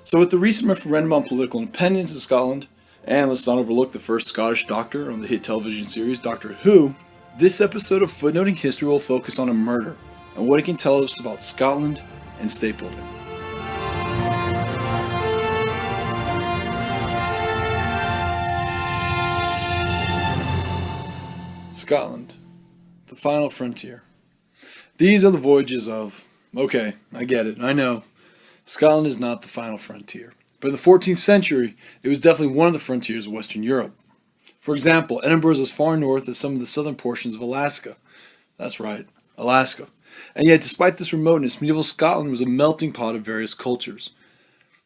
So with the recent referendum on political independence in Scotland, and let's not overlook the first Scottish doctor on the hit television series Doctor Who, this episode of Footnoting History will focus on a murder and what it can tell us about Scotland and state building. Scotland, the final frontier. These are the voyages of, okay, I get it, I know, Scotland is not the final frontier. But in the 14th century, it was definitely one of the frontiers of Western Europe. For example, Edinburgh is as far north as some of the southern portions of Alaska. That's right, Alaska. And yet, despite this remoteness, medieval Scotland was a melting pot of various cultures.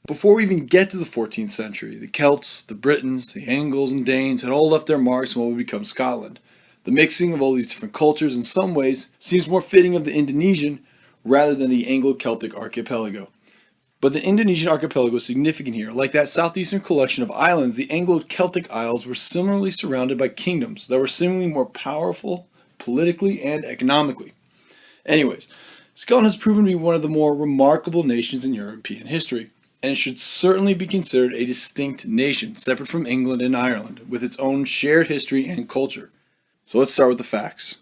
Before we even get to the 14th century, the Celts, the Britons, the Angles, and Danes had all left their marks on what would become Scotland. The mixing of all these different cultures in some ways seems more fitting of the Indonesian rather than the Anglo-Celtic archipelago. But the Indonesian archipelago is significant here. Like that southeastern collection of islands, the Anglo-Celtic Isles were similarly surrounded by kingdoms that were seemingly more powerful politically and economically. Anyways, Scotland has proven to be one of the more remarkable nations in European history, and it should certainly be considered a distinct nation, separate from England and Ireland, with its own shared history and culture. So let's start with the facts.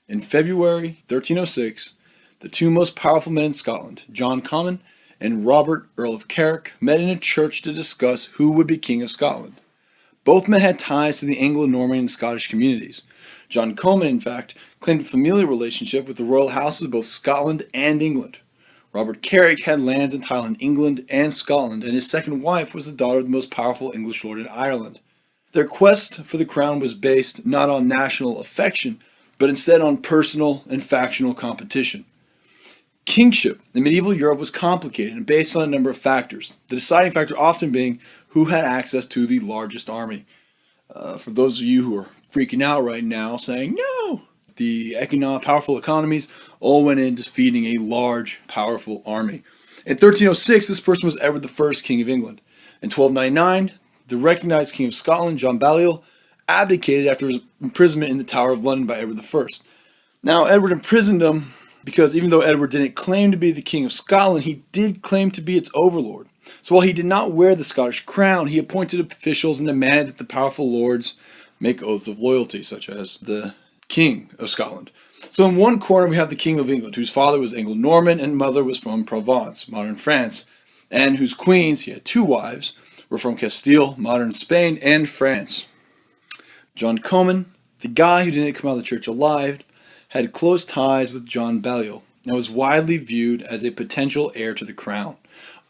In February 1306, the two most powerful men in Scotland, John Comyn and Robert, Earl of Carrick, met in a church to discuss who would be King of Scotland. Both men had ties to the Anglo-Norman and Scottish communities. John Comyn, in fact, claimed a familial relationship with the royal houses of both Scotland and England. Robert Carrick had lands and title in England and Scotland, and his second wife was the daughter of the most powerful English lord in Ireland. Their quest for the crown was based not on national affection, but instead on personal and factional competition. Kingship in medieval Europe was complicated and based on a number of factors, the deciding factor often being who had access to the largest army. For those of you who are freaking out right now saying, no, the powerful economies all went into feeding a large, powerful army. In 1306, this person was Edward I, King of England. In 1299, the recognized King of Scotland, John Balliol, abdicated after his imprisonment in the Tower of London by Edward I. Now, Edward imprisoned him because even though Edward didn't claim to be the King of Scotland, he did claim to be its overlord. So while he did not wear the Scottish crown, he appointed officials and demanded that the powerful lords make oaths of loyalty, such as the King of Scotland. So in one corner we have the King of England, whose father was Anglo-Norman and mother was from Provence, modern France, and whose queens, he had two wives, were from Castile, modern Spain, and France. John Comyn, the guy who didn't come out of the church alive, had close ties with John Balliol and was widely viewed as a potential heir to the crown.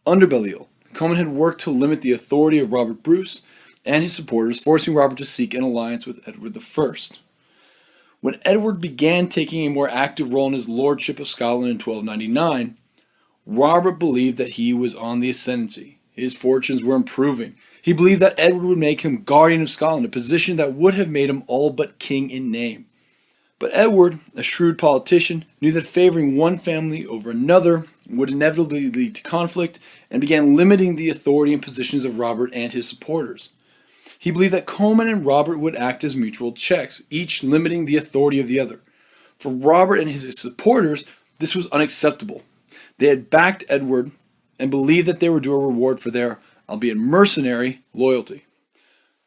Under Balliol, Comyn had worked to limit the authority of Robert Bruce and his supporters, forcing Robert to seek an alliance with Edward I. When Edward began taking a more active role in his lordship of Scotland in 1299, Robert believed that he was on the ascendancy. His fortunes were improving. He believed that Edward would make him guardian of Scotland, a position that would have made him all but king in name. But Edward, a shrewd politician, knew that favoring one family over another would inevitably lead to conflict and began limiting the authority and positions of Robert and his supporters. He believed that Comyn and Robert would act as mutual checks, each limiting the authority of the other. For Robert and his supporters, this was unacceptable. They had backed Edward and believed that they were due a reward for their, albeit mercenary, loyalty.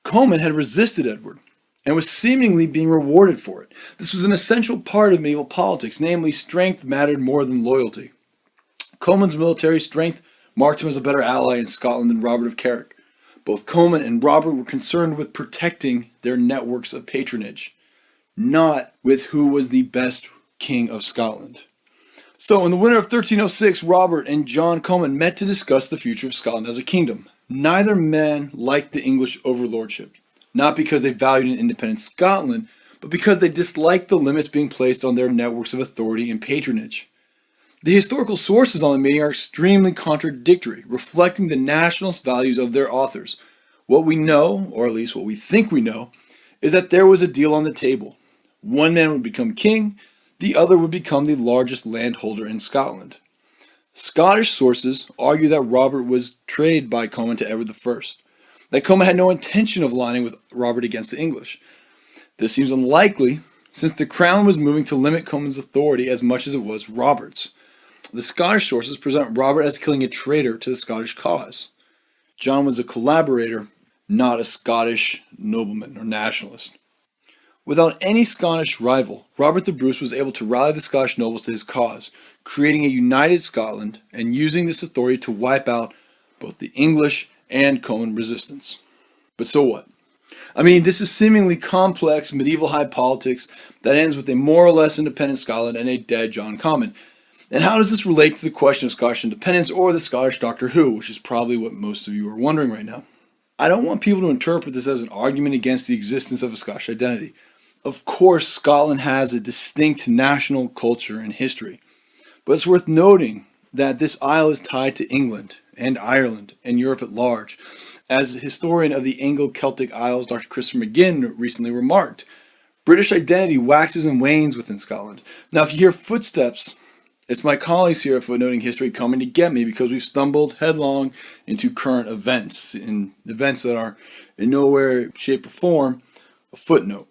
Comyn had resisted Edward and was seemingly being rewarded for it. This was an essential part of medieval politics, namely strength mattered more than loyalty. Comyn's military strength marked him as a better ally in Scotland than Robert of Carrick. Both Comyn and Robert were concerned with protecting their networks of patronage, not with who was the best king of Scotland. So in the winter of 1306, Robert and John Comyn met to discuss the future of Scotland as a kingdom. Neither man liked the English overlordship, not because they valued an independent Scotland, but because they disliked the limits being placed on their networks of authority and patronage. The historical sources on the meeting are extremely contradictory, reflecting the nationalist values of their authors. What we know, or at least what we think we know, is that there was a deal on the table. One man would become king, the other would become the largest landholder in Scotland. Scottish sources argue that Robert was betrayed by Comyn to Edward I, that Comyn had no intention of aligning with Robert against the English. This seems unlikely, since the crown was moving to limit Comyn's authority as much as it was Robert's. The Scottish sources present Robert as killing a traitor to the Scottish cause. John was a collaborator, not a Scottish nobleman or nationalist. Without any Scottish rival, Robert the Bruce was able to rally the Scottish nobles to his cause, creating a united Scotland and using this authority to wipe out both the English and Comyn resistance. But so what? I mean, this is seemingly complex medieval high politics that ends with a more or less independent Scotland and a dead John Comyn. And how does this relate to the question of Scottish independence or the Scottish Doctor Who, which is probably what most of you are wondering right now? I don't want people to interpret this as an argument against the existence of a Scottish identity. Of course, Scotland has a distinct national culture and history, but it's worth noting that this isle is tied to England and Ireland and Europe at large. As a historian of the Anglo-Celtic Isles, Dr. Christopher McGinn recently remarked, British identity waxes and wanes within Scotland. Now, if you hear footsteps, it's my colleagues here at Footnoting History coming to get me because we've stumbled headlong into current events, in events that are in no way, shape, or form a footnote.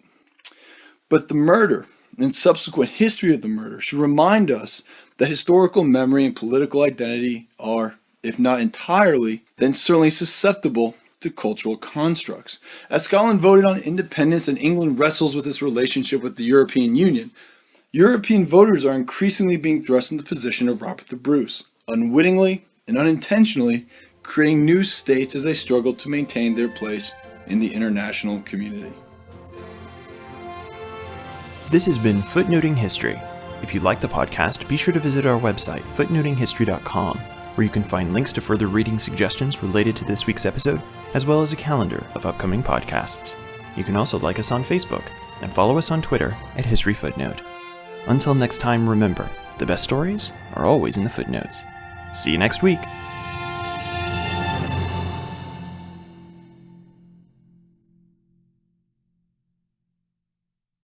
But the murder and subsequent history of the murder should remind us that historical memory and political identity are, if not entirely, then certainly susceptible to cultural constructs. As Scotland voted on independence and England wrestles with its relationship with the European Union, European voters are increasingly being thrust into the position of Robert the Bruce, unwittingly and unintentionally creating new states as they struggle to maintain their place in the international community. This has been Footnoting History. If you like the podcast, be sure to visit our website, footnotinghistory.com, where you can find links to further reading suggestions related to this week's episode, as well as a calendar of upcoming podcasts. You can also like us on Facebook and follow us on Twitter at History Footnote. Until next time, remember, the best stories are always in the footnotes. See you next week.